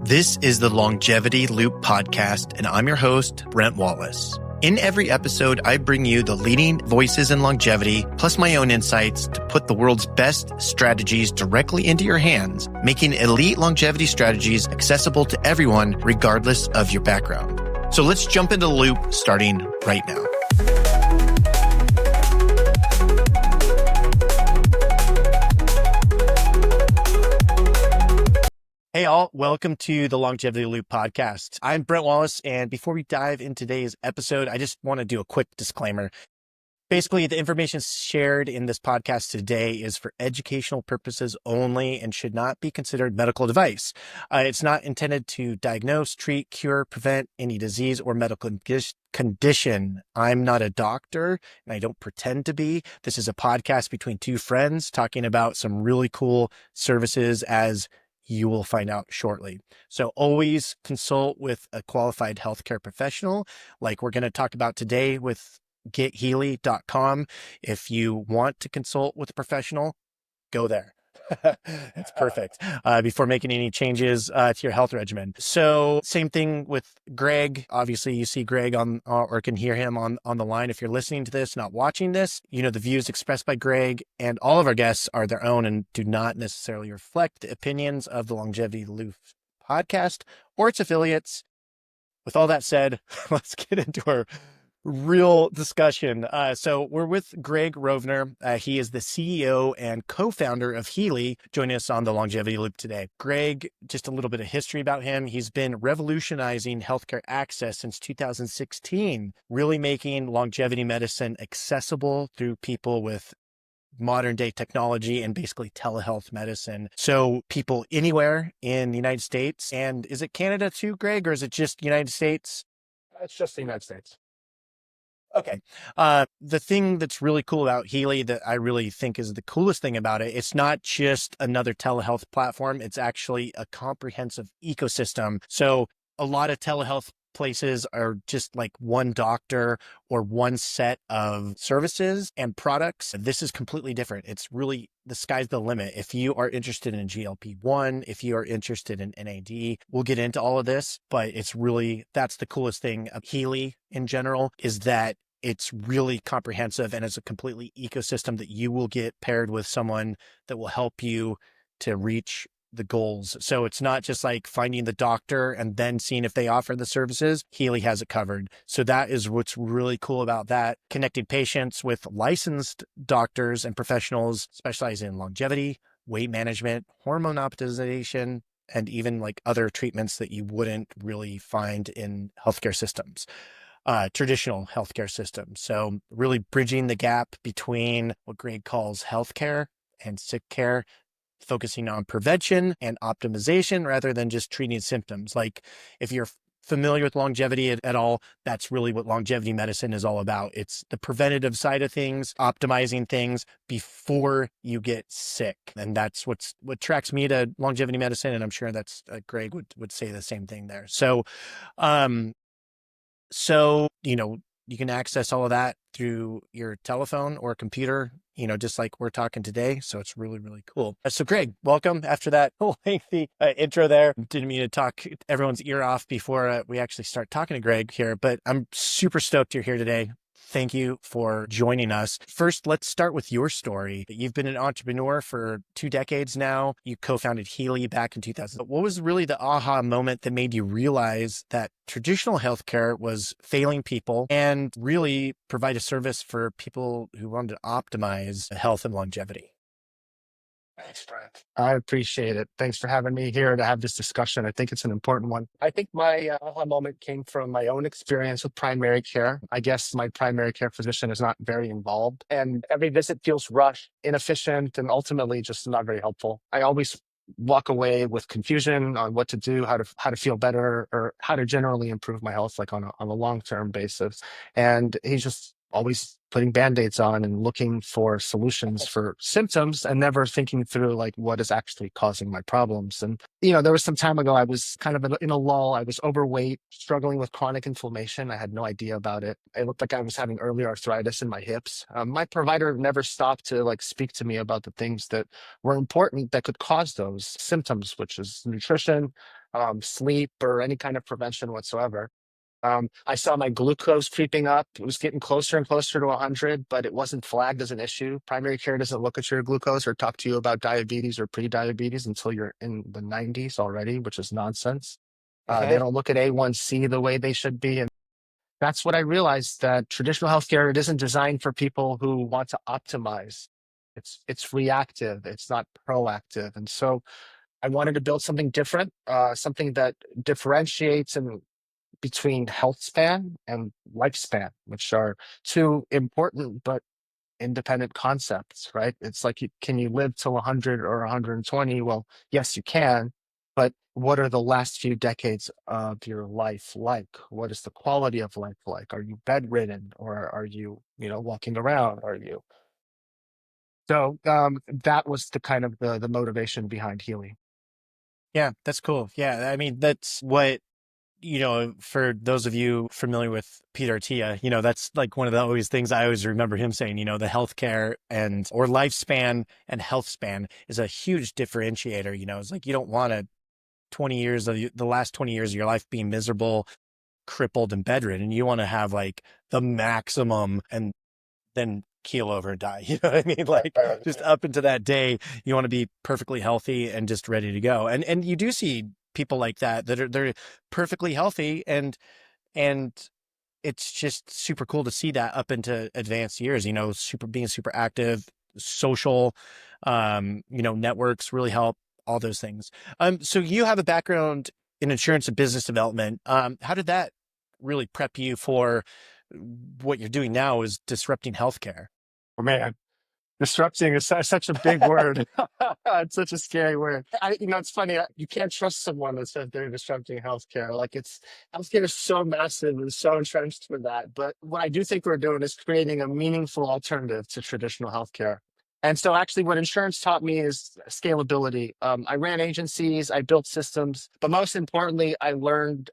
This is the Longevity Loop podcast, and I'm your host, Brent Wallace. In every episode, I bring you the leading voices in longevity, plus my own insights to put the world's best strategies directly into your hands, making elite longevity strategies accessible to everyone, regardless of your background. So let's jump into the loop starting right now. Hey all, welcome to the Longevity Loop podcast. I'm Brent Wallace, and before we dive into today's episode, I just want to do a quick disclaimer. Basically, the information shared in this podcast today is for educational purposes only and should not be considered medical advice. It's not intended to diagnose, treat, cure, prevent any disease or medical condition. I'm not a doctor and I don't pretend to be. This is a podcast between two friends talking about some really cool services, as you will find out shortly. So always consult with a qualified healthcare professional, like we're going to talk about today with gethealy.com. If you want to consult with a professional, go there. It's perfect. Before making any changes to your health regimen. So same thing with Greg. Obviously, you see Greg on or can hear him on the line. If you're listening to this, not watching this, you know, the views expressed by Greg and all of our guests are their own and do not necessarily reflect the opinions of the Longevity Loop podcast or its affiliates. With all that said, let's get into our real discussion. So we're with Greg Rovner. He is the CEO and co-founder of Healy, joining us on the Longevity Loop today. Greg, just a little bit of history about him. He's been revolutionizing healthcare access since 2016, really making longevity medicine accessible through people with modern day technology and basically telehealth medicine. So people anywhere in the United States, and is it Canada too, Greg, or is it just United States? It's just the United States. Okay. The thing that's really cool about Healy that I really think is the coolest thing about it, it's not just another telehealth platform. It's actually a comprehensive ecosystem. So a lot of telehealth places are just like one doctor or one set of services and products. This is completely different. It's really the sky's the limit. If you are interested in GLP-1, if you are interested in NAD, we'll get into all of this, but it's really, that's the coolest thing of Healy in general, is that it's really comprehensive and it's a completely ecosystem that you will get paired with someone that will help you to reach the goals. So it's not just like finding the doctor and then seeing if they offer the services. Healy has it covered. So that is what's really cool about that. Connecting patients with licensed doctors and professionals specializing in longevity, weight management, hormone optimization, and even like other treatments that you wouldn't really find in healthcare systems. Traditional healthcare systems. So really bridging the gap between what Greg calls healthcare and sick care, focusing on prevention and optimization rather than just treating symptoms. Like if you're familiar with longevity at all, that's really what longevity medicine is all about. It's the preventative side of things, optimizing things before you get sick. And that's what attracts me to longevity medicine. And I'm sure that's Greg would say the same thing there. So, you know, you can access all of that through your telephone or computer, you know, just like we're talking today. So it's really, really cool. So Greg, welcome. After that lengthy intro there, didn't mean to talk everyone's ear off before we actually start talking to Greg here, but I'm super stoked you're here today. Thank you for joining us. First, let's start with your story. You've been an entrepreneur for 2 decades now. You co-founded Healy back in 2000. What was really the aha moment that made you realize that traditional healthcare was failing people and really provide a service for people who wanted to optimize health and longevity? Thanks, Brent. I appreciate it. Thanks for having me here to have this discussion. I think it's an important one. I think my aha moment came from my own experience with primary care. I guess my primary care physician is not very involved, and every visit feels rushed, inefficient, and ultimately just not very helpful. I always walk away with confusion on what to do, how to feel better, or how to generally improve my health, like on a long-term basis. And he just always putting band-aids on and looking for solutions for symptoms and never thinking through like what is actually causing my problems. And there was some time ago I was kind of in a lull. I was overweight, struggling with chronic inflammation. I had no idea about it. It looked like I was having early arthritis in my hips. My provider never stopped to like speak to me about the things that were important that could cause those symptoms, which is nutrition, sleep, or any kind of prevention whatsoever. I saw my glucose creeping up. It was getting closer and closer to 100, but it wasn't flagged as an issue. Primary care doesn't look at your glucose or talk to you about diabetes or pre-diabetes until you're in the 90s already, which is nonsense. They Hmm. don't look at A1C the way they should be. And that's what I realized, that traditional healthcare, it isn't designed for people who want to optimize. It's reactive. It's not proactive. And so I wanted to build something different, something that differentiates and between health span and lifespan, which are two important but independent concepts, right? It's like, can you live till 100 or 120? Well, yes, you can, but what are the last few decades of your life like? What is the quality of life like? Are you bedridden, or are you, walking around? Are you? So that was the kind of the motivation behind Healy. Yeah, that's cool. Yeah, I mean, that's what, for those of you familiar with Peter Attia, that's like one of the always things I always remember him saying, the healthcare and or lifespan and health span is a huge differentiator. It's like you don't want to 20 years of the last 20 years of your life being miserable, crippled, and bedridden. You want to have like the maximum and then keel over and die. You know what I mean? Like just up into that day, you want to be perfectly healthy and just ready to go. And you do see people like that they're perfectly healthy and it's just super cool to see that up into advanced years, super being super active, social, networks really help all those things. So you have a background in insurance and business development. How did that really prep you for what you're doing now is disrupting healthcare? Oh, man. Disrupting is such a big word. It's such a scary word. It's funny. You can't trust someone that says they're disrupting healthcare. Like, healthcare is so massive and so entrenched with that. But what I do think we're doing is creating a meaningful alternative to traditional healthcare. And so, actually, what insurance taught me is scalability. I ran agencies, I built systems, but most importantly, I learned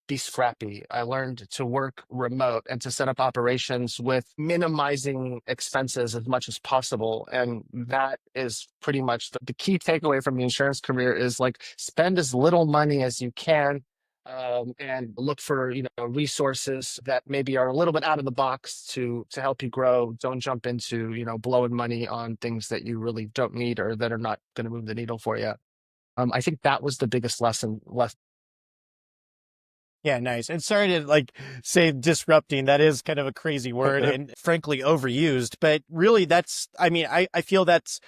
be scrappy. I learned to work remote and to set up operations with minimizing expenses as much as possible. And that is pretty much the key takeaway from the insurance career is like spend as little money as you can. And look for resources that maybe are a little bit out of the box to help you grow. Don't jump into blowing money on things that you really don't need or that are not going to move the needle for you. I think that was the biggest lesson. Yeah, nice. And sorry to like say disrupting. That is kind of a crazy word and frankly overused, but really I mean, I feel that's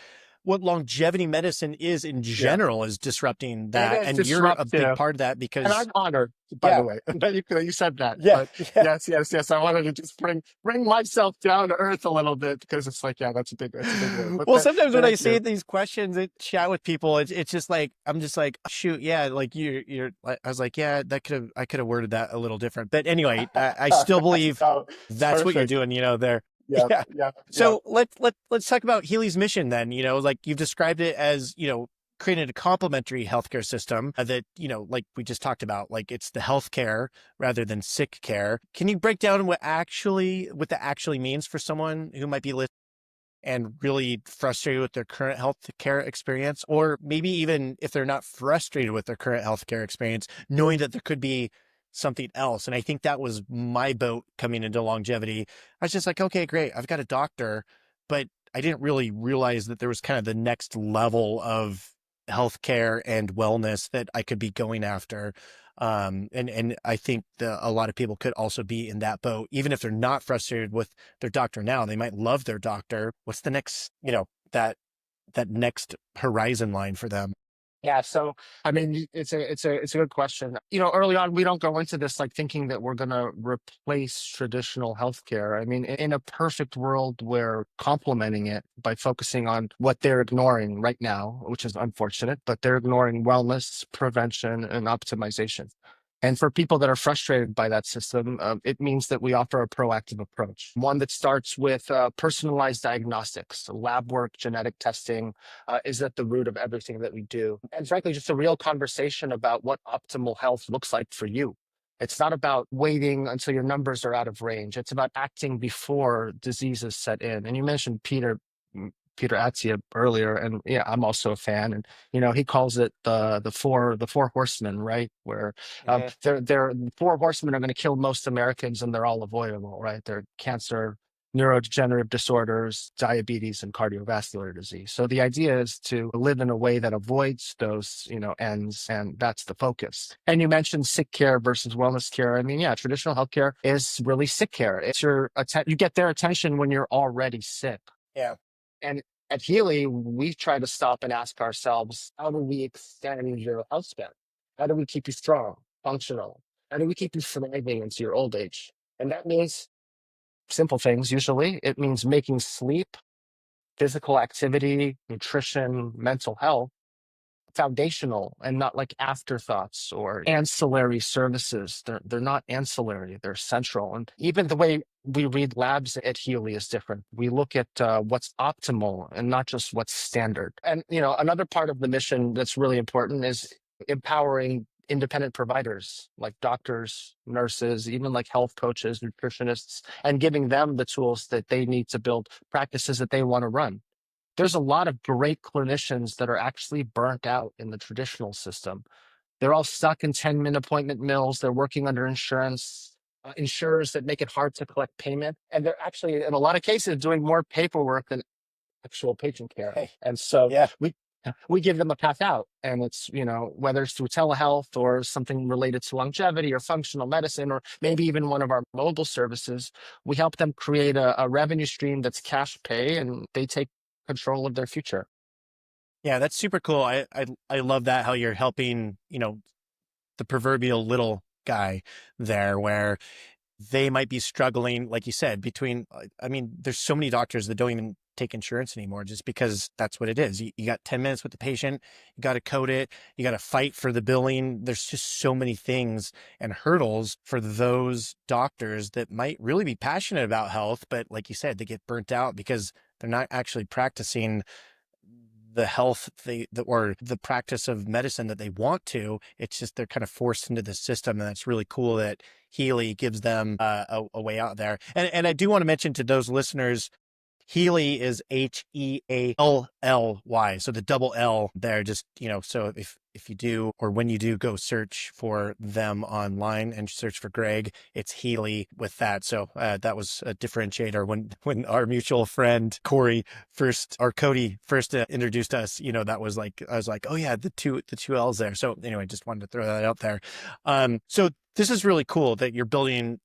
what longevity medicine is in Yeah, general is disrupting it that. is And you're a big disruptive. part of that And because I'm honored, by the yeah, way, that you said that. yeah, But yeah. yes, yes, yes. I wanted to just bring myself down to earth a little bit because it's like, yeah, that's a big word. But Well, sometimes when I thank say you. these questions and chat with people, it's just like I'm just like, shoot, yeah, like you're. I was like, yeah, I could have worded that a little different, but anyway, I still believe No, it's that's what you're perfect. doing, there. Yeah, Yeah. yeah, yeah. So let's talk about Healy's mission then. Like you've described it as, creating a complementary healthcare system that, like we just talked about, like it's the healthcare rather than sick care. Can you break down what that actually means for someone who might be listening and really frustrated with their current healthcare experience, or maybe even if they're not frustrated with their current healthcare experience, knowing that there could be something else. And I think that was my boat coming into longevity. I was just like, okay, great. I've got a doctor, but I didn't really realize that there was kind of the next level of healthcare and wellness that I could be going after. And I think a lot of people could also be in that boat, even if they're not frustrated with their doctor now, they might love their doctor. What's the next, that next horizon line for them? Yeah, so I mean, it's a good question. Early on, we don't go into this like thinking that we're going to replace traditional healthcare. I mean, in a perfect world, we're complementing it by focusing on what they're ignoring right now, which is unfortunate, but they're ignoring wellness, prevention, and optimization. And for people that are frustrated by that system, it means that we offer a proactive approach, one that starts with personalized diagnostics. So lab work, genetic testing is at the root of everything that we do. And frankly, just a real conversation about what optimal health looks like for you. It's not about waiting until your numbers are out of range. It's about acting before diseases set in. And you mentioned Peter Attia earlier, and yeah, I'm also a fan. And he calls it the four horsemen, right? Where Mhm. they're the four horsemen are going to kill most Americans, and they're all avoidable, right? They're cancer, neurodegenerative disorders, diabetes, and cardiovascular disease. So the idea is to live in a way that avoids those, ends, and that's the focus. And you mentioned sick care versus wellness care. I mean, yeah, traditional healthcare is really sick care. It's you get their attention when you're already sick. Yeah. And at Healy, we try to stop and ask ourselves, how do we extend your health span? How do we keep you strong, functional? How do we keep you thriving into your old age? And that means simple things usually. It means making sleep, physical activity, nutrition, mental health foundational and not like afterthoughts or ancillary services. They're not ancillary, they're central. And even the way we read labs at Healy is different. We look at what's optimal and not just what's standard. And another part of the mission that's really important is empowering independent providers like doctors, nurses, even like health coaches, nutritionists, and giving them the tools that they need to build practices that they want to run. There's a lot of great clinicians that are actually burnt out in the traditional system. They're all stuck in 10-minute appointment mills. They're working under insurers that make it hard to collect payment. And they're actually, in a lot of cases, doing more paperwork than actual patient care. Hey. And so Yeah. we give them a path out. And it's, whether it's through telehealth or something related to longevity or functional medicine, or maybe even one of our mobile services, we help them create a revenue stream that's cash pay and they take control of their future. Yeah, that's super cool. I love that how you're helping, the proverbial little guy there where they might be struggling, like you said, between, I mean, there's so many doctors that don't even take insurance anymore just because that's what it is. You got 10 minutes with the patient, you got to code it, you got to fight for the billing. There's just so many things and hurdles for those doctors that might really be passionate about health, but like you said, they get burnt out because they're not actually practicing the health or the practice of medicine that they want to. It's just they're kind of forced into the system, and that's really cool that Healy gives them a way out there. And I do want to mention to those listeners, Healy is Heally. So the double L there, just, so if you do, or when you do go search for them online and search for Greg, it's Healy with that. So that was a differentiator when our mutual friend Cody first introduced us, that was like, I was like, oh yeah, the two L's there. So anyway, just wanted to throw that out there. So this is really cool that you're building,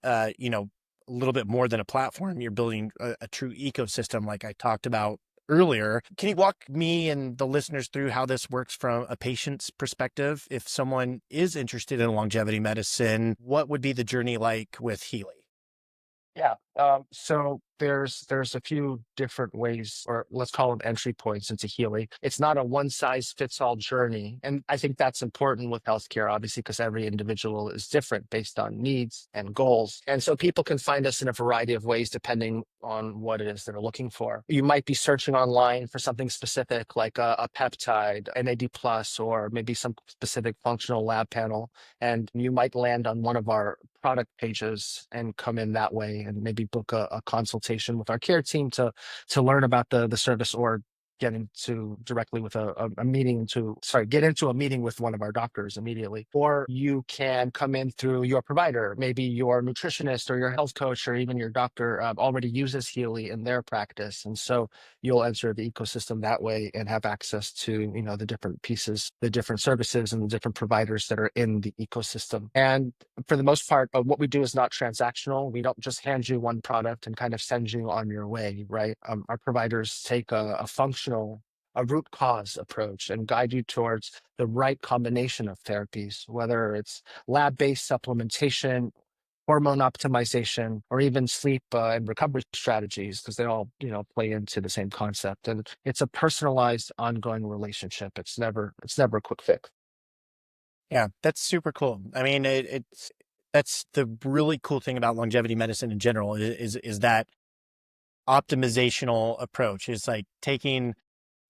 a little bit more than a platform. You're building a true ecosystem, like I talked about earlier. Can you walk me and the listeners through how this works from a patient's perspective? If someone is interested in longevity medicine, what would be the journey like with Healy? Yeah. So there's a few different ways, or let's call them entry points into Healy. It's not a one size fits all journey, and I think that's important with healthcare, obviously, because every individual is different based on needs and goals, and so people can find us in a variety of ways depending on what it is they're looking for. You might be searching online for something specific, like a peptide, NAD plus, or maybe some specific functional lab panel, and you might land on one of our product pages and come in that way and maybe book a consultation with our care team to learn about the service, or get into directly with a meeting get into a meeting with one of our doctors immediately. Or you can come in through your provider, maybe your nutritionist or your health coach or even your doctor already uses Healy in their practice, and so you'll enter the ecosystem that way and have access to the different pieces, the different services, and the different providers that are in the ecosystem. And for the most part, what we do is not transactional. We don't just hand you one product and kind of send you on your way, right? Our providers take a root cause approach and guide you towards the right combination of therapies, whether it's lab-based supplementation, hormone optimization, or even sleep and recovery strategies, because they all play into the same concept. And it's a personalized, ongoing relationship. It's never a quick fix. Yeah, that's super cool. I mean, that's the really cool thing about longevity medicine in general is that optimizational approach. It's like taking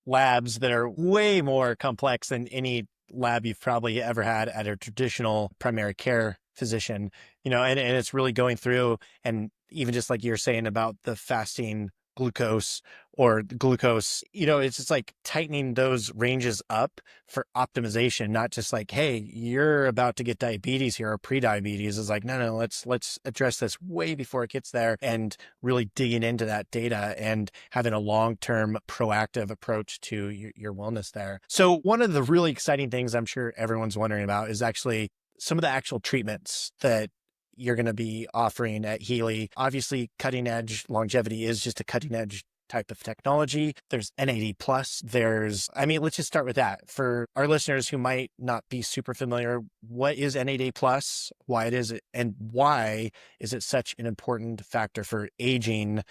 labs that are way more complex than any lab you've probably ever had at a traditional primary care physician, and it's really going through, and even just like you're saying about the fasting glucose, it's just like tightening those ranges up for optimization, not just like, hey, you're about to get diabetes here or pre-diabetes. Is like, no, let's address this way before it gets there, and really digging into that data and having a long-term proactive approach to your wellness there. So one of the really exciting things I'm sure everyone's wondering about is actually some of the actual treatments that you're going to be offering at Healy. Obviously, cutting edge longevity is just a cutting edge type of technology. There's NAD plus. Let's just start with that. For our listeners who might not be super familiar, what is NAD plus? Why it is, and why is it such an important factor for aging,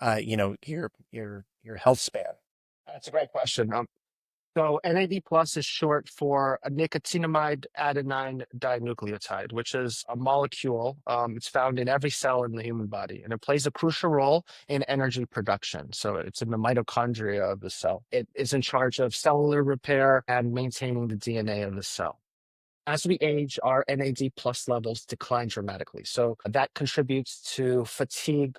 your health span? That's a great question. So NAD plus is short for a nicotinamide adenine dinucleotide, which is a molecule. It's found in every cell in the human body, and it plays a crucial role in energy production. So it's in the mitochondria of the cell. It is in charge of cellular repair and maintaining the DNA of the cell. As we age, our NAD plus levels decline dramatically. So that contributes to fatigue,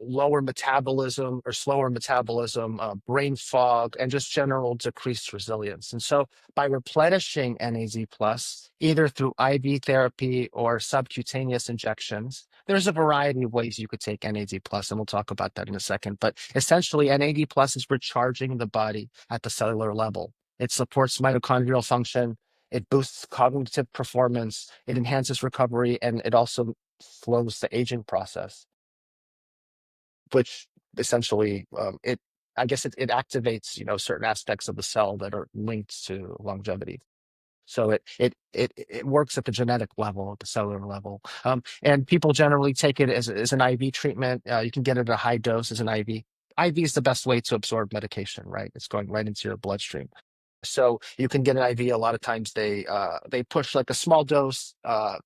lower metabolism or slower metabolism, brain fog, and just general decreased resilience. And so by replenishing NAD plus, either through IV therapy or subcutaneous injections, there's a variety of ways you could take NAD plus, and we'll talk about that in a second. But essentially, NAD plus is recharging the body at the cellular level. It supports mitochondrial function. It boosts cognitive performance. It enhances recovery, and it also slows the aging process, which essentially I guess it activates certain aspects of the cell that are linked to longevity. So it works at the genetic level, at the cellular level, and people generally take it as an IV treatment. You can get it at a high dose as an IV. IV is the best way to absorb medication, right? It's going right into your bloodstream. So you can get an IV. A lot of times they push like a small dose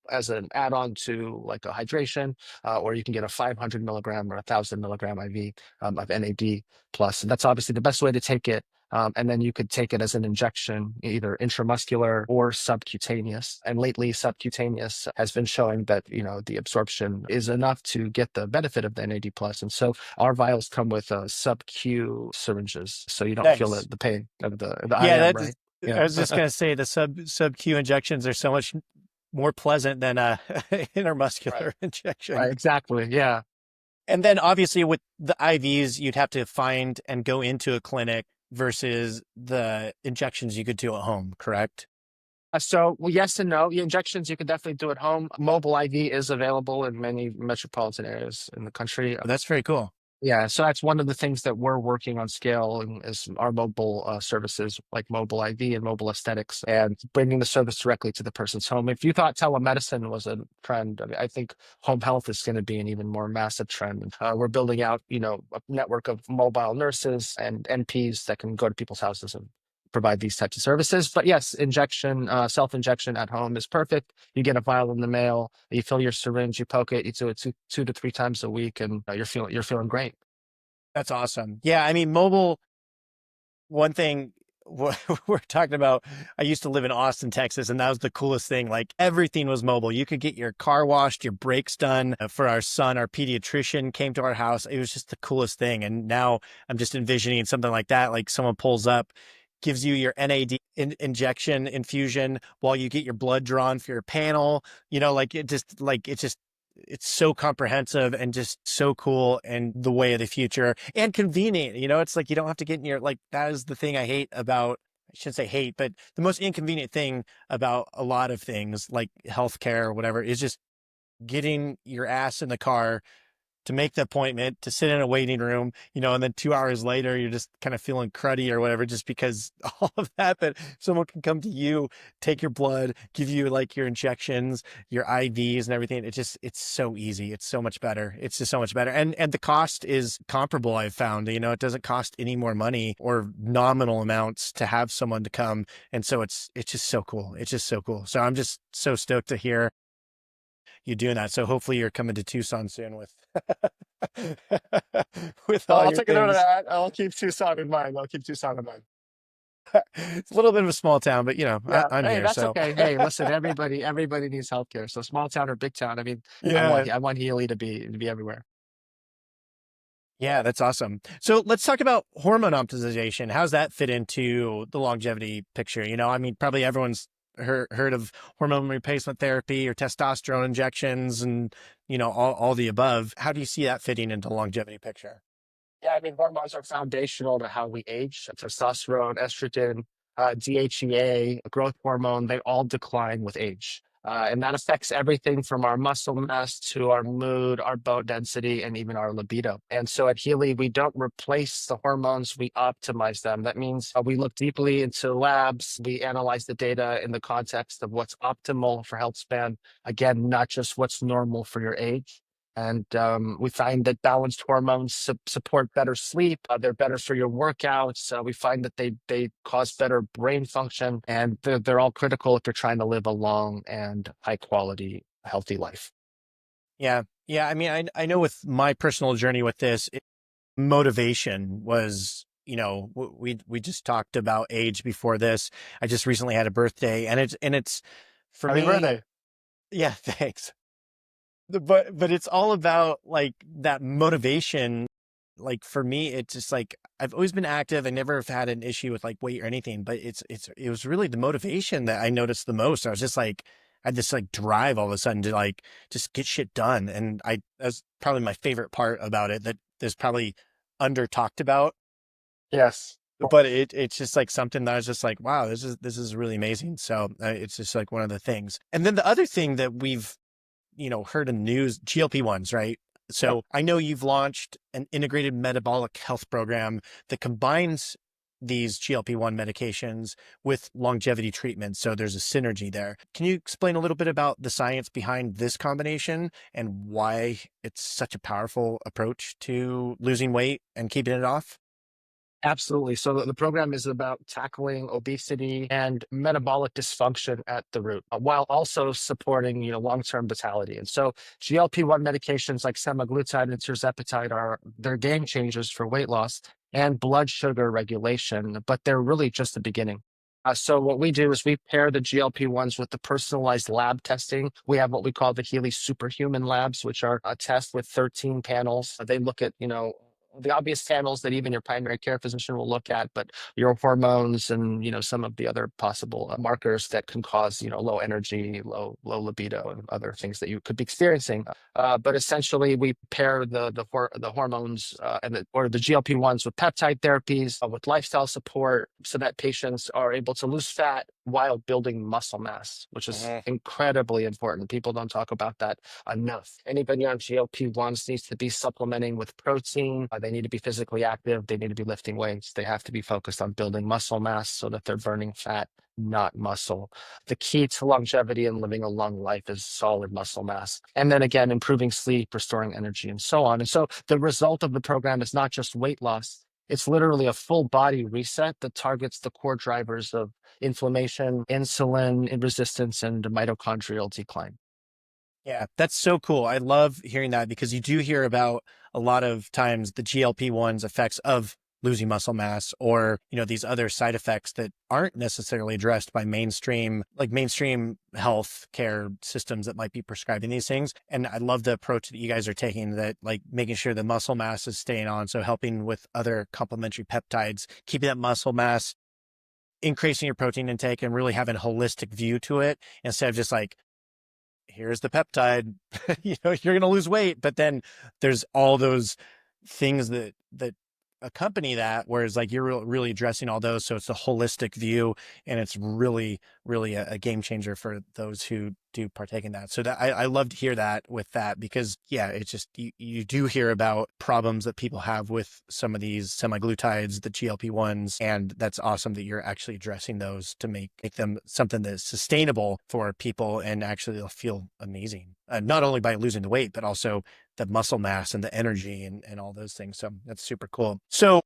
as an add-on to like a hydration, or you can get a 500 milligram or 1,000 milligram IV of NAD plus. And that's obviously the best way to take it. And then you could take it as an injection, either intramuscular or subcutaneous. And lately, subcutaneous has been showing that the absorption is enough to get the benefit of the NAD plus. And so our vials come with sub-Q syringes, so you don't feel Nice. the pain of the Yeah, IM, right? I Yeah. was just gonna say the sub Q injections are so much more pleasant than a Right. intermuscular Right. injection. Exactly. Yeah. And then obviously with the IVs, you'd have to find and go into a clinic versus the injections you could do at home, correct? So, well, yes and no. The injections you can definitely do at home. Mobile IV is available in many metropolitan areas in the country. That's very cool. Yeah, so that's one of the things that we're working on scale is our mobile services like mobile IV and mobile aesthetics, and bringing the service directly to the person's home. If you thought telemedicine was a trend, I mean, I think home health is going to be an even more massive trend. We're building out, a network of mobile nurses and NPs that can go to people's houses and provide these types of services. But yes, injection, self-injection at home is perfect. You get a vial in the mail, you fill your syringe, you poke it, you do it two to three times a week, and you're feeling great. That's awesome. Yeah, I mean, mobile, one thing we're talking about, I used to live in Austin, Texas, and that was the coolest thing. Like everything was mobile. You could get your car washed, your brakes done. For our son, our pediatrician came to our house. It was just the coolest thing. And now I'm just envisioning something like that. Like someone pulls up, gives you your NAD injection infusion while you get your blood drawn for your panel. It's so comprehensive and just so cool and the way of the future and convenient. It's like you don't have to get in your, like, that is the thing I hate about, I shouldn't say hate, but the most inconvenient thing about a lot of things like healthcare or whatever is just getting your ass in the car, to make the appointment, to sit in a waiting room, and then 2 hours later, you're just kind of feeling cruddy or whatever, just because all of that. But someone can come to you, take your blood, give you like your injections, your IVs and everything. It's so easy. It's so much better. It's just so much better. And the cost is comparable, I've found. It doesn't cost any more money or nominal amounts to have someone to come. And so it's just so cool. It's just so cool. So I'm just so stoked to hear you doing that. So hopefully you're coming to Tucson soon with with all I'll your take a note of things. that. I'll keep Tucson in mind. I'll keep Tucson in mind. It's a little bit of a small town, but Yeah. I'm Hey, here. that's So okay. Hey, listen, everybody needs healthcare. So small town or big town. I mean, yeah. I want Healy to be everywhere. Yeah, that's awesome. So let's talk about hormone optimization. How's that fit into the longevity picture? I mean, probably everyone's heard of hormone replacement therapy or testosterone injections and, all the above. How do you see that fitting into the longevity picture? Yeah, I mean, hormones are foundational to how we age. Testosterone, estrogen, DHEA, growth hormone, they all decline with age. And that affects everything from our muscle mass to our mood, our bone density, and even our libido. And so at Healy, we don't replace the hormones, we optimize them. That means we look deeply into labs, we analyze the data in the context of what's optimal for health span. Again, not just what's normal for your age. And we find that balanced hormones support better sleep. They're better for your workouts. We find that they cause better brain function, and they're all critical if you're trying to live a long and high quality, healthy life. Yeah. Yeah. I mean, I know with my personal journey with this, motivation was, we just talked about age before this. I just recently had a birthday and it's for Happy me. birthday. Yeah. Thanks. But it's all about like that motivation. Like for me, it's just like I've always been active. I never have had an issue with like weight or anything, but it was really the motivation that I noticed the most. I was just like I had this like drive all of a sudden to like just get shit done. And that's probably my favorite part about it, that there's probably under talked about, Yes. but it's just like something that I was just like, wow, this is really amazing. So it's just like one of the things. And then the other thing that we've heard in the news, GLP-1s, right? Yep. So I know you've launched an integrated metabolic health program that combines these GLP-1 medications with longevity treatment. So there's a synergy there. Can you explain a little bit about the science behind this combination and why it's such a powerful approach to losing weight and keeping it off? Absolutely. So the program is about tackling obesity and metabolic dysfunction at the root, while also supporting, long-term vitality. And so GLP-1 medications like semaglutide and tirzepatide they're game changers for weight loss and blood sugar regulation, but they're really just the beginning. So what we do is we pair the GLP-1s with the personalized lab testing. We have what we call the Healy Superhuman Labs, which are a test with 13 panels. They look at, the obvious panels that even your primary care physician will look at, but your hormones and some of the other possible markers that can cause low energy, low libido, and other things that you could be experiencing. But essentially, we pair the hormones or the GLP-1s with peptide therapies, with lifestyle support, so that patients are able to lose fat while building muscle mass, which is Mhm. incredibly important. People don't talk about that enough. Anybody on GLP-1s needs to be supplementing with protein. They need to be physically active. They need to be lifting weights. They have to be focused on building muscle mass so that they're burning fat, not muscle. The key to longevity and living a long life is solid muscle mass. And then again, improving sleep, restoring energy, and so on. And so the result of the program is not just weight loss. It's literally a full body reset that targets the core drivers of inflammation, insulin resistance, and mitochondrial decline. Yeah, that's so cool. I love hearing that because you do hear about a lot of times the GLP-1's effects of losing muscle mass or, these other side effects that aren't necessarily addressed by mainstream health care systems that might be prescribing these things. And I love the approach that you guys are taking, that like making sure the muscle mass is staying on. So helping with other complementary peptides, keeping that muscle mass, increasing your protein intake, and really having a holistic view to it instead of just like, here's the peptide, you're going to lose weight. But then there's all those things that a company that, whereas like you're really addressing all those. So it's a holistic view, and it's really, really a game changer for those who do partake in that. So that I love to hear that with that, because yeah, it's just, you do hear about problems that people have with some of these semaglutides, the GLP-1s, and that's awesome that you're actually addressing those to make them something that's sustainable for people, and actually they'll feel amazing. Not only by losing the weight, but also the muscle mass and the energy and all those things. So that's super cool. So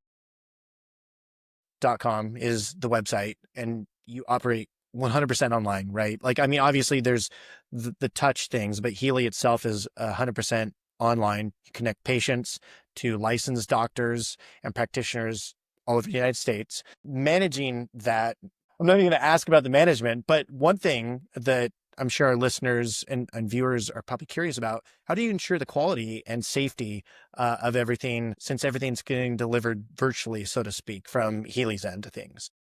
.com is the website, and you operate 100% online, right? Like, I mean, obviously there's the touch things, but Healy itself is 100% online. You connect patients to licensed doctors and practitioners all over the United States. Managing that, I'm not even going to ask about the management, but one thing that I'm sure our listeners and viewers are probably curious about: how do you ensure the quality and safety of everything, since everything's getting delivered virtually, so to speak, from Healy's end of things?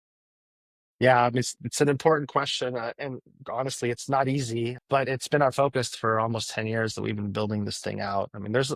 Yeah, I mean, it's an important question. And honestly, it's not easy, but it's been our focus for almost 10 years that we've been building this thing out. I mean, there's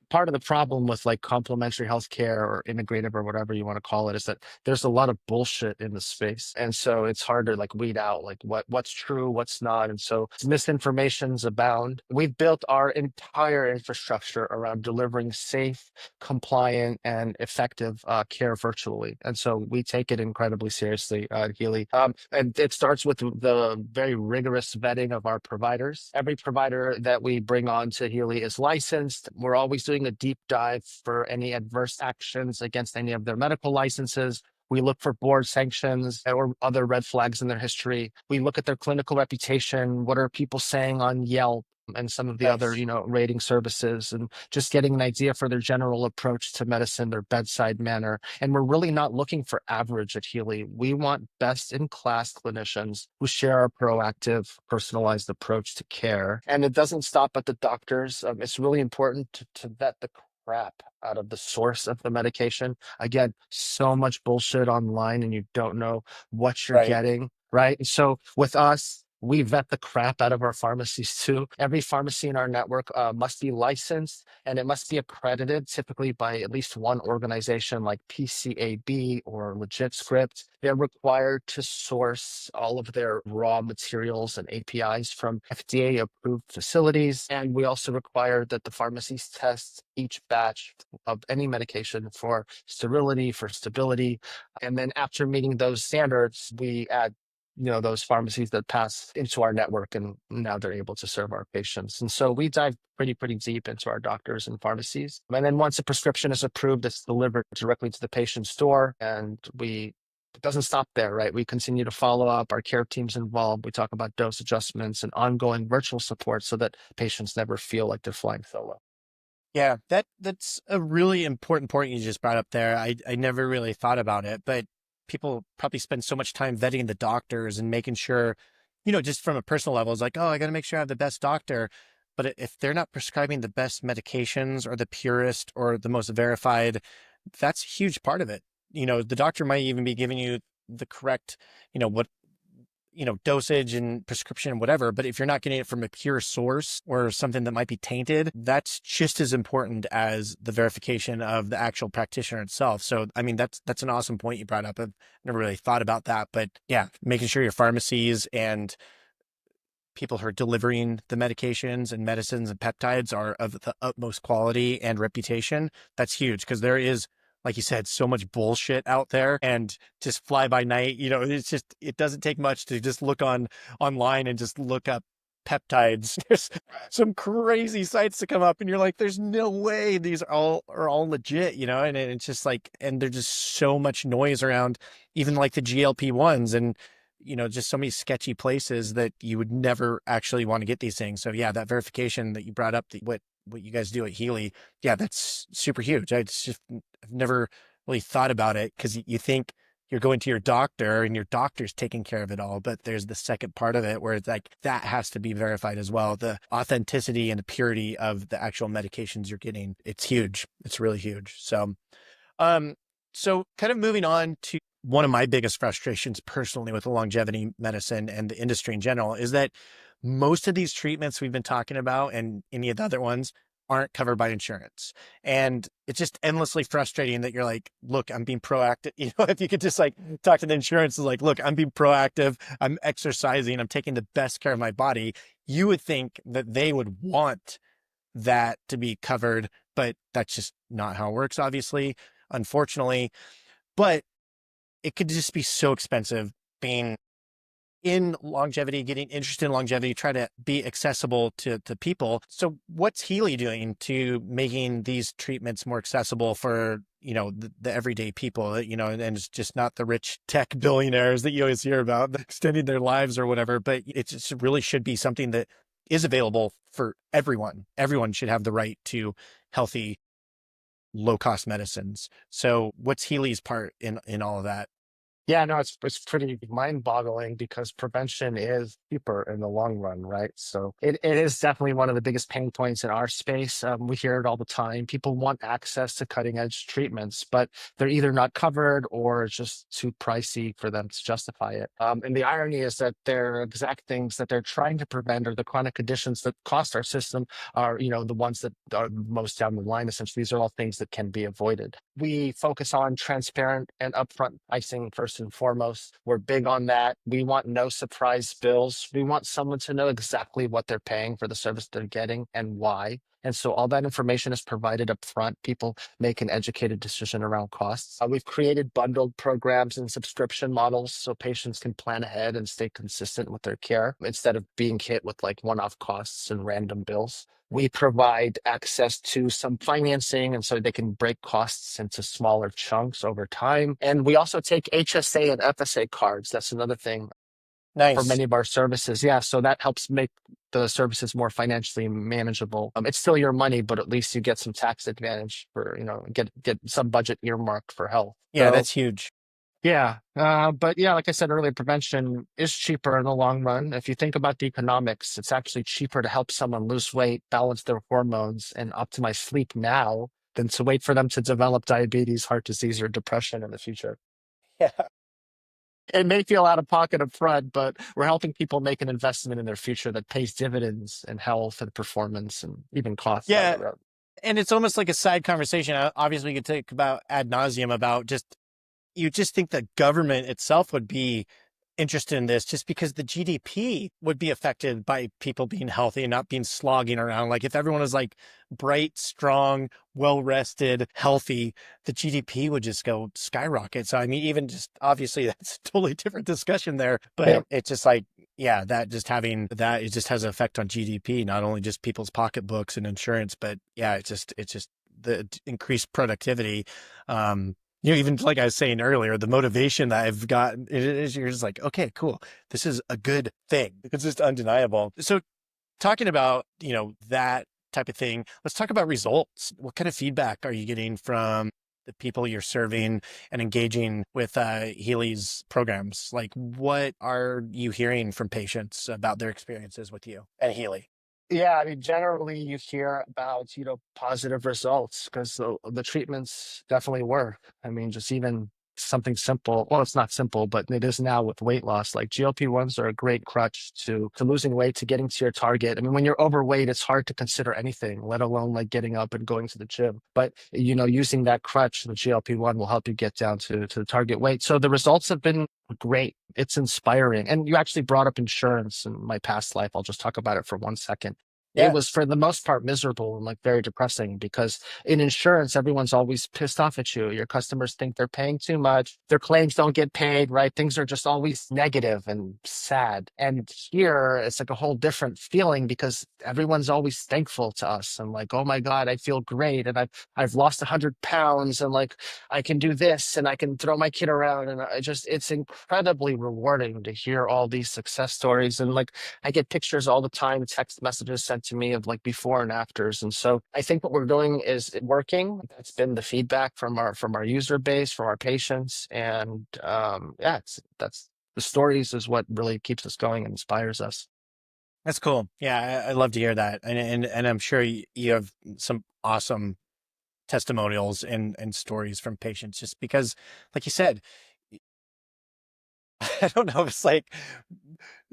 part of the problem with like complementary healthcare or integrative or whatever you want to call it is that there's a lot of bullshit in the space. And so it's hard to like weed out like what's true, what's not. And so misinformations abound. We've built our entire infrastructure around delivering safe, compliant, and effective care virtually. And so we take it incredibly seriously at Healy. And it starts with the very rigorous vetting of our providers. Every provider that we bring on to Healy is licensed. We're always doing a deep dive for any adverse actions against any of their medical licenses. We look for board sanctions or other red flags in their history. We look at their clinical reputation. What are people saying on Yelp and some of the other, Nice. rating services, and just getting an idea for their general approach to medicine, their bedside manner. And we're really not looking for average at Healy. We want best in class clinicians who share our proactive, personalized approach to care. And it doesn't stop at the doctors. It's really important to vet the crap out of the source of the medication. Again, so much bullshit online and you don't know what you're Right. getting, right? And so with us, we vet the crap out of our pharmacies too. Every pharmacy in our network must be licensed, and it must be accredited, typically by at least one organization like PCAB or Legit Script. They're required to source all of their raw materials and APIs from FDA approved facilities. And we also require that the pharmacies test each batch of any medication for sterility, for stability. And then after meeting those standards, we add those pharmacies that pass into our network, and now they're able to serve our patients. And so we dive pretty deep into our doctors and pharmacies. And then once a prescription is approved, it's delivered directly to the patient's door. And it doesn't stop there, right? We continue to follow up. Our care team's involved. We talk about dose adjustments and ongoing virtual support so that patients never feel like they're flying solo. Yeah, that's a really important point you just brought up there. I never really thought about it, but people probably spend so much time vetting the doctors and making sure, just from a personal level, it's like, oh, I got to make sure I have the best doctor. But if they're not prescribing the best medications or the purest or the most verified, that's a huge part of it. The doctor might even be giving you the correct, what dosage and prescription and whatever. But if you're not getting it from a pure source or something that might be tainted, that's just as important as the verification of the actual practitioner itself. So, I mean, that's an awesome point you brought up. I've never really thought about that, but yeah, making sure your pharmacies and people who are delivering the medications and medicines and peptides are of the utmost quality and reputation. That's huge, because there is, like you said, so much bullshit out there, and just fly by night. It doesn't take much to just look online and just look up peptides. There's some crazy sites to come up and you're like, there's no way these are all legit, and it's just like, and there's just so much noise around even like the GLP-1s, and just so many sketchy places that you would never actually want to get these things. So yeah, that verification that you brought up, what you guys do at Healy, yeah, that's super huge. I've never really thought about it, because you think you're going to your doctor and your doctor's taking care of it all, but there's the second part of it where it's like, that has to be verified as well. The authenticity and the purity of the actual medications you're getting, it's huge. It's really huge. Um, so kind of moving on to one of my biggest frustrations personally with the longevity medicine and the industry in general is that most of these treatments we've been talking about, and any of the other ones, aren't covered by insurance. And it's just endlessly frustrating that you're like, look, I'm being proactive. If you could just like talk to the insurance, is like, look, I'm being proactive. I'm exercising. I'm taking the best care of my body. You would think that they would want that to be covered, but that's just not how it works, obviously, unfortunately. But it could just be so expensive being in longevity, getting interested in longevity, try to be accessible to people. So what's Healy doing to making these treatments more accessible for, the everyday people, and it's just not the rich tech billionaires that you always hear about extending their lives or whatever, but it just really should be something that is available for everyone. Everyone should have the right to healthy, low cost medicines. So what's Healy's part in all of that? Yeah, no, it's pretty mind-boggling because prevention is cheaper in the long run, right? So it is definitely one of the biggest pain points in our space. We hear it all the time. People want access to cutting-edge treatments, but they're either not covered or it's just too pricey for them to justify it. And the irony is that they're exact things that they're trying to prevent are the chronic conditions that cost our system are, the ones that are most down the line. Essentially, these are all things that can be avoided. We focus on transparent and upfront pricing first and foremost. We're big on that. We want no surprise bills. We want someone to know exactly what they're paying for the service they're getting and why. And so all that information is provided up front. People make an educated decision around costs. We've created bundled programs and subscription models so patients can plan ahead and stay consistent with their care instead of being hit with like one-off costs and random bills. We provide access to some financing, and so they can break costs into smaller chunks over time. And we also take HSA and FSA cards. That's another thing for Nice. many of our services. Yeah, so that helps make the services more financially manageable. It's still your money, but at least you get some tax advantage for, get some budget earmarked for health. Yeah, So that's huge. yeah, but yeah, like I said earlier, prevention is cheaper in the long run. If you think about the economics, it's actually cheaper to help someone lose weight, balance their hormones, and optimize sleep now than to wait for them to develop diabetes, heart disease, or depression in the future. Yeah. It may feel out of pocket up front, but we're helping people make an investment in their future that pays dividends in health and performance and even costs down the Yeah. road. And it's almost like a side conversation. Obviously, we could take about ad nauseum about just, you just think the government itself would be interested in this just because the GDP would be affected by people being healthy and not being slogging around. Like if everyone was like bright, strong, well rested, healthy, the GDP would just go skyrocket. So I mean, even just obviously that's a totally different discussion there, Yeah. but it's just like, yeah, that just having that, it just has an effect on GDP, not only just people's pocketbooks and insurance, but yeah, it's just the increased productivity. Even like I was saying earlier, the motivation that I've gotten, you're just like, okay, cool. This is a good thing. It's just undeniable. So talking about, that type of thing, let's talk about results. What kind of feedback are you getting from the people you're serving and engaging with Healy's programs? Like, what are you hearing from patients about their experiences with you and Healy? Yeah, I mean, generally you hear about, positive results because the treatments definitely work. I mean, just even something simple. Well, it's not simple, but it is now with weight loss. Like GLP-1s are a great crutch to losing weight, to getting to your target. I mean, when you're overweight, it's hard to consider anything, let alone like getting up and going to the gym. But using that crutch, the GLP-1 will help you get down to the target weight. So the results have been great. It's inspiring. And you actually brought up insurance in my past life. I'll just talk about it for 1 second. It Yeah. was for the most part miserable and like very depressing because in insurance, everyone's always pissed off at you. Your customers think they're paying too much. Their claims don't get paid, right? Things are just always negative and sad. And here it's like a whole different feeling because everyone's always thankful to us and like, oh my God, I feel great. And I've lost 100 pounds and like I can do this and I can throw my kid around. And it's incredibly rewarding to hear all these success stories. And like I get pictures all the time, text messages sent to me of like before and afters. And so I think what we're doing is working. That's been the feedback from our user base, from our patients. And yeah, that's the stories is what really keeps us going and inspires us. That's cool. Yeah, I love to hear that. And I'm sure you have some awesome testimonials and stories from patients just because, like you said, I don't know if it's like,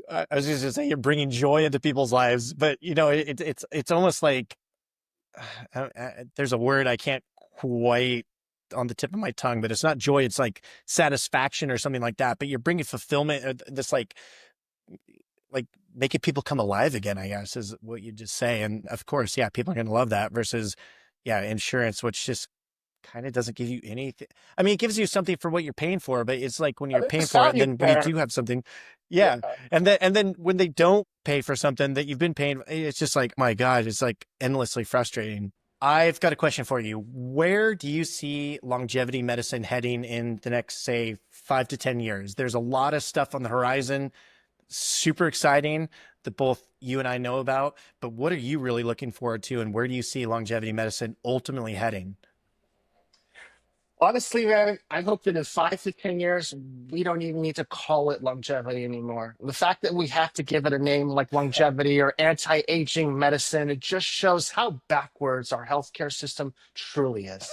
I was just gonna say you're bringing joy into people's lives, but it's almost like there's a word I can't quite on the tip of my tongue, but it's not joy. It's like satisfaction or something like that. But you're bringing fulfillment, this like making people come alive again, I guess, is what you just say. And of course, yeah, people are going to love that versus, yeah, insurance, which just kind of doesn't give you anything. I mean, it gives you something for what you're paying for, but it's like when you're paying It's for it, value then when you there. do have something, Yeah. yeah. And then when they don't pay for something that you've been paying, it's just like, my God, it's like endlessly frustrating. I've got a question for you. Where do you see longevity medicine heading in the next, say, 5 to 10 years? There's a lot of stuff on the horizon, super exciting, that both you and I know about. But what are you really looking forward to, and where do you see longevity medicine ultimately heading? Honestly, man, I hope that in 5 to 10 years, we don't even need to call it longevity anymore. The fact that we have to give it a name like longevity or anti-aging medicine, it just shows how backwards our healthcare system truly is.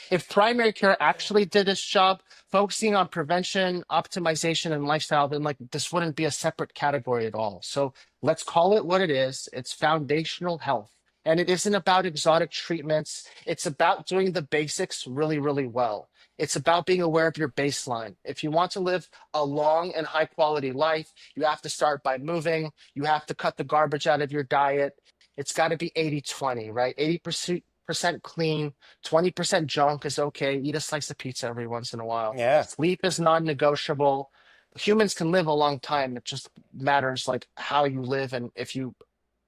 If primary care actually did its job, focusing on prevention, optimization, and lifestyle, then like this wouldn't be a separate category at all. So let's call it what it is. It's foundational health. And it isn't about exotic treatments. It's about doing the basics really, really well. It's about being aware of your baseline. If you want to live a long and high quality life, you have to start by moving. You have to cut the garbage out of your diet. It's got to be 80-20, right? 80% clean, 20% junk is okay. Eat a slice of pizza every once in a while. Yeah. Sleep is non negotiable. Humans can live a long time. It just matters like how you live and if you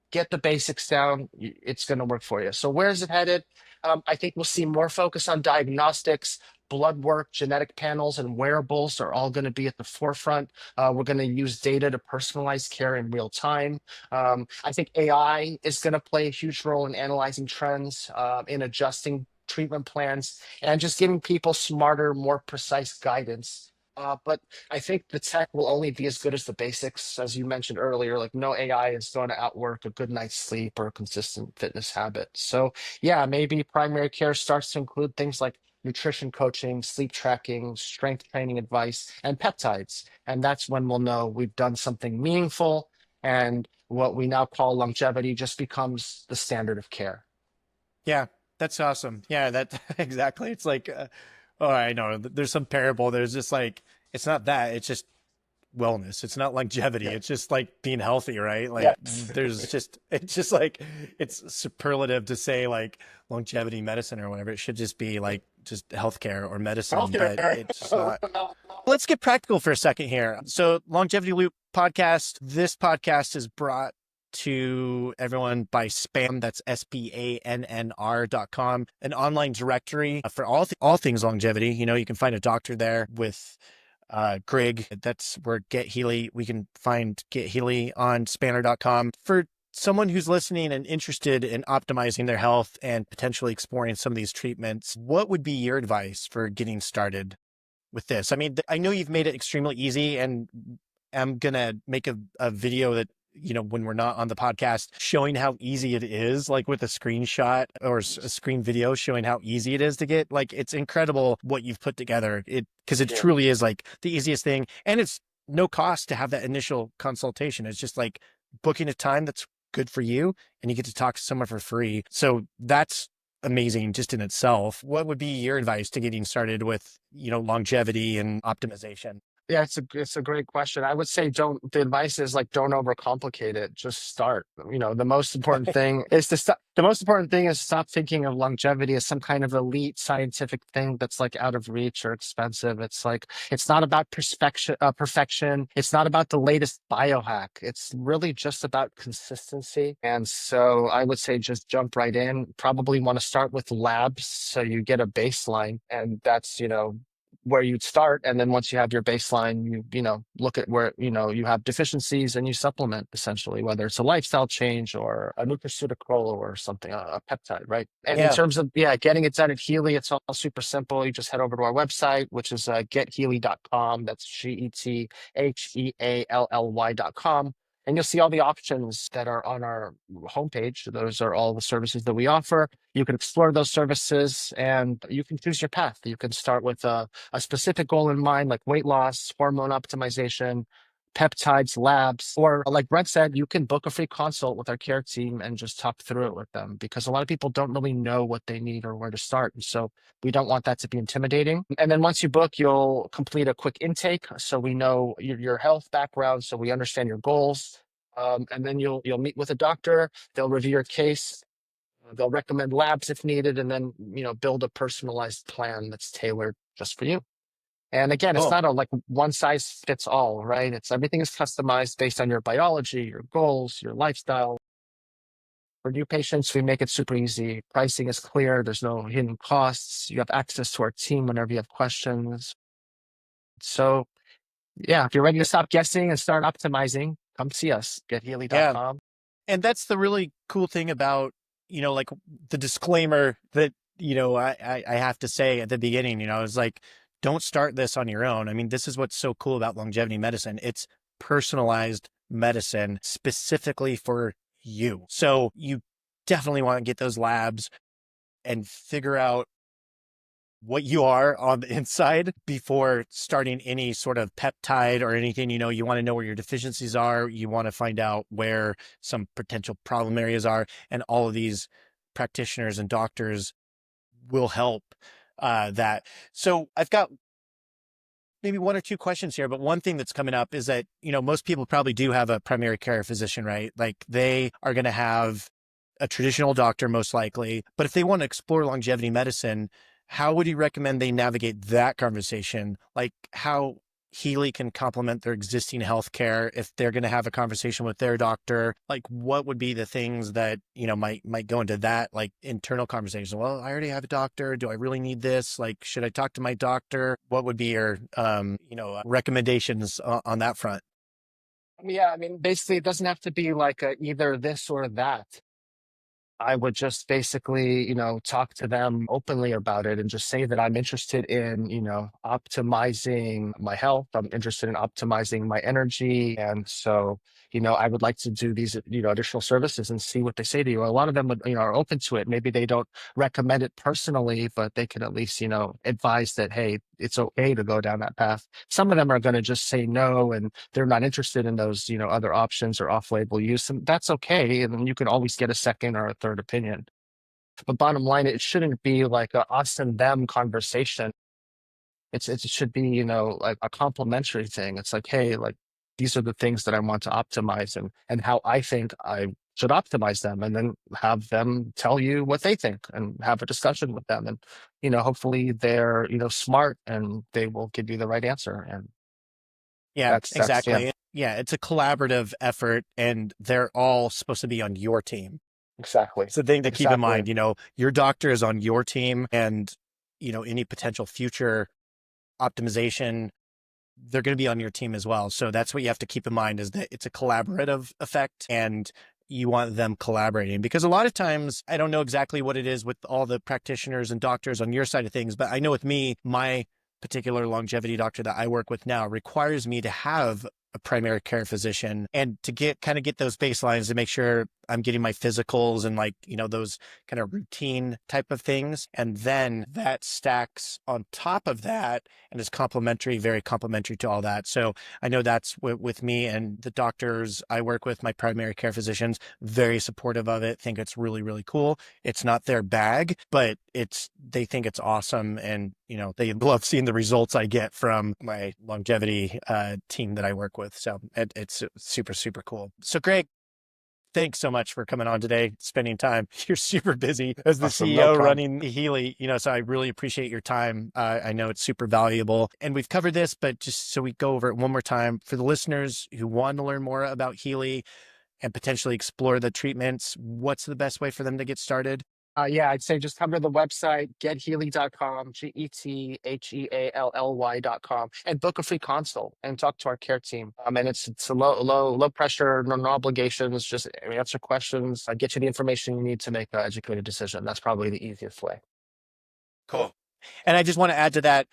get the basics down, it's going to work for you. So where is it headed? I think we'll see more focus on diagnostics, blood work, genetic panels, and wearables are all going to be at the forefront. We're going to use data to personalize care in real time. I think AI is going to play a huge role in analyzing trends, in adjusting treatment plans, and just giving people smarter, more precise guidance. But I think the tech will only be as good as the basics, as you mentioned earlier. Like no AI is going to outwork a good night's sleep or a consistent fitness habit. So yeah, maybe primary care starts to include things like nutrition coaching, sleep tracking, strength training advice, and peptides. And that's when we'll know we've done something meaningful, and what we now call longevity just becomes the standard of care. Yeah, that's awesome. Yeah, that exactly. It's like, oh, I know. There's some parable. There's just like, it's not that. It's just wellness. It's not longevity. Yeah. It's just like being healthy, right? Like, Yes. it's just like, it's superlative to say like longevity medicine or whatever. It should just be like just healthcare or medicine, but Healthcare. it's just not. Let's get practical for a second here. So, Longevity Loop podcast. This podcast is brought to everyone by Spam. That's SPANNR.com, an online directory for all things longevity. You know, you can find a doctor there with Greg. That's where Get Healy. We can find Get Healy on spanner.com. For someone who's listening and interested in optimizing their health and potentially exploring some of these treatments, what would be your advice for getting started with this? I mean, I know you've made it extremely easy, and I'm gonna make a video that, you know, when we're not on the podcast, showing how easy it is, like with a screenshot or a screen video showing how easy it is to get. Like, it's incredible what you've put together. Because it Yeah. truly is like the easiest thing, and it's no cost to have that initial consultation. It's just like booking a time that's good for you, and you get to talk to someone for free. So that's amazing just in itself. What would be your advice to getting started with, you know, longevity and optimization? Yeah, it's a great question. I would say don't the advice is like don't overcomplicate it. Just start. The most important thing is to stop. The most important thing is stop thinking of longevity as some kind of elite scientific thing that's like out of reach or expensive. It's like it's not about perfection. It's not about the latest biohack. It's really just about consistency. And so I would say just jump right in. Probably want to start with labs so you get a baseline, and that's where you'd start. And then once you have your baseline, you look at where you have deficiencies and you supplement, essentially, whether it's a lifestyle change or a nutraceutical or something, a peptide, right? And in Yeah. terms of getting it done at Healy, it's all super simple. You just head over to our website, which is gethealy.com. That's GETHEALLY.com. And you'll see all the options that are on our homepage. Those are all the services that we offer. You can explore those services and you can choose your path. You can start with a specific goal in mind, like weight loss, hormone optimization, peptides, labs, or like Brent said, you can book a free consult with our care team and just talk through it with them because a lot of people don't really know what they need or where to start. And so we don't want that to be intimidating. And then once you book, you'll complete a quick intake. So we know your health background. So we understand your goals. And then you'll meet with a doctor. They'll review your case. They'll recommend labs if needed, and then build a personalized plan that's tailored just for you. And again, it's Oh, not a like one size fits all, right? It's everything is customized based on your biology, your goals, your lifestyle. For new patients, we make it super easy. Pricing is clear. There's no hidden costs. You have access to our team whenever you have questions. So yeah, if you're ready to stop guessing and start optimizing, come see us. yeah. GetHealy.com. And that's the really cool thing about, like the disclaimer that, I have to say at the beginning, is like, don't start this on your own. I mean, this is what's so cool about longevity medicine. It's personalized medicine specifically for you. So you definitely want to get those labs and figure out what you are on the inside before starting any sort of peptide or anything. You want to know where your deficiencies are. You want to find out where some potential problem areas are. And all of these practitioners and doctors will help that. So I've got maybe one or two questions here, but one thing that's coming up is that, most people probably do have a primary care physician, right? Like they are going to have a traditional doctor most likely, but if they want to explore longevity medicine, how would you recommend they navigate that conversation? Like how Healy can complement their existing healthcare if they're going to have a conversation with their doctor. Like what would be the things that, might go into that like internal conversation? Well, I already have a doctor. Do I really need this? Like, should I talk to my doctor? What would be your, recommendations on that front? Yeah, I mean, basically, it doesn't have to be like either this or that. I would just basically, talk to them openly about it and just say that I'm interested in, optimizing my health. I'm interested in optimizing my energy. And so, I would like to do these, additional services and see what they say to you. A lot of them would, are open to it. Maybe they don't recommend it personally, but they can at least, advise that, hey, it's okay to go down that path. Some of them are going to just say no, and they're not interested in those, other options or off-label use, and that's okay. And then you can always get a second or a third opinion. But bottom line, it shouldn't be like a us and them conversation. It should be, like a complimentary thing. It's like, hey, like these are the things that I want to optimize and how I think I should optimize them, and then have them tell you what they think and have a discussion with them. And, hopefully they're, smart and they will give you the right answer. And Yeah, that's yeah, exactly. Yeah, it's a collaborative effort and they're all supposed to be on your team. exactly. It's the thing to keep in Exactly. mind, your doctor is on your team and, any potential future optimization, they're going to be on your team as well. So that's what you have to keep in mind is that it's a collaborative effect and you want them collaborating because a lot of times I don't know exactly what it is with all the practitioners and doctors on your side of things, but I know with me, my particular longevity doctor that I work with now requires me to have a primary care physician and to get those baselines to make sure I'm getting my physicals and like, those kind of routine type of things. And then that stacks on top of that and is complementary, very complementary to all that. So I know that's with me and the doctors I work with, my primary care physicians, very supportive of it, think it's really, really cool. It's not their bag, but they think it's awesome. And, they love seeing the results I get from my longevity team that I work with. So it's super, super cool. So Greg, thanks so much for coming on today, spending time. You're super busy as the Awesome. No CEO problem. running Healy, so I really appreciate your time. I know it's super valuable and we've covered this, but just so we go over it one more time for the listeners who want to learn more about Healy and potentially explore the treatments, what's the best way for them to get started? Yeah, I'd say just come to the website, gethealy.com, GETHEALLY.com, and book a free consult and talk to our care team. And it's a low pressure, no obligations, just answer questions, get you the information you need to make an educated decision. That's probably the easiest way. Cool. And I just want to add to that,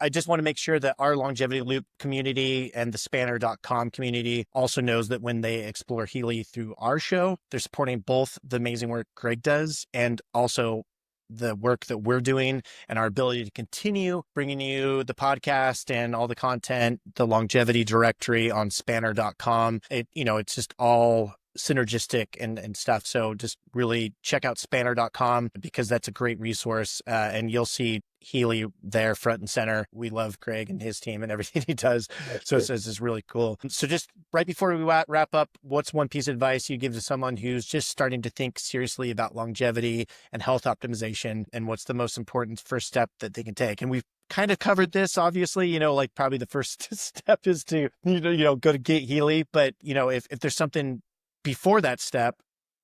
I just want to make sure that our Longevity Loop community and the spanner.com community also knows that when they explore Healy through our show, they're supporting both the amazing work Greg does and also the work that we're doing and our ability to continue bringing you the podcast and all the content, the longevity directory on spanner.com. It's just all synergistic and stuff. So just really check out spanner.com because that's a great resource. And you'll see Healy there front and center. We love Greg and his team and everything he does. So it's just really cool. So just right before we wrap up, what's one piece of advice you give to someone who's just starting to think seriously about longevity and health optimization, and what's the most important first step that they can take? And we've kind of covered this, obviously, like probably the first step is to, go to get Healy. But, if there's something before that step,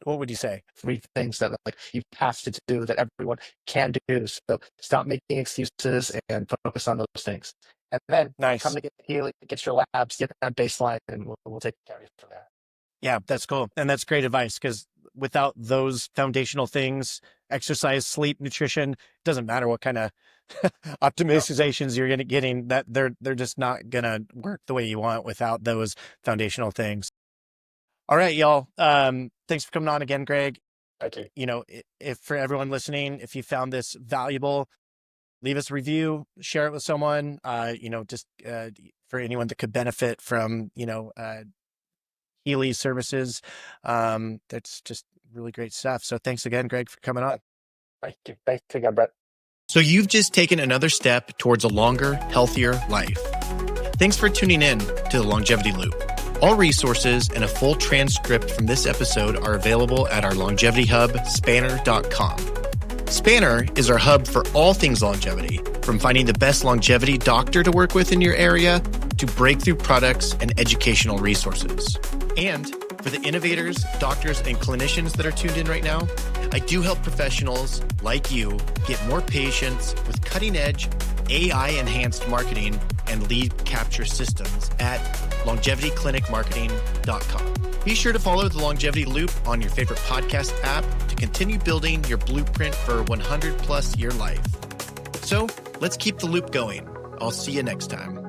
what would you say? 3 things that you have to do that everyone can do. So stop making excuses and focus on those things. And then come to get Healy, get your labs, get that baseline, and we'll take care of you from there. Yeah, that's cool. And that's great advice, because without those foundational things, exercise, sleep, nutrition, doesn't matter what kind of optimizations you're getting, that they're just not going to work the way you want without those foundational things. All right, y'all. Thanks for coming on again, Greg. Thank you. If for everyone listening, if you found this valuable, leave us a review, share it with someone, just for anyone that could benefit from, Healy services. That's just really great stuff. So thanks again, Greg, for coming on. Thank you. Thanks again, Brett. So you've just taken another step towards a longer, healthier life. Thanks for tuning in to the Longevity Loop. All resources and a full transcript from this episode are available at our longevity hub, spanner.com. Spanner is our hub for all things longevity, from finding the best longevity doctor to work with in your area to breakthrough products and educational resources. And for the innovators, doctors, and clinicians that are tuned in right now, I do help professionals like you get more patients with cutting-edge AI-enhanced marketing and lead capture systems at longevityclinicmarketing.com. Be sure to follow the Longevity Loop on your favorite podcast app to continue building your blueprint for a 100-plus year life. So let's keep the loop going. I'll see you next time.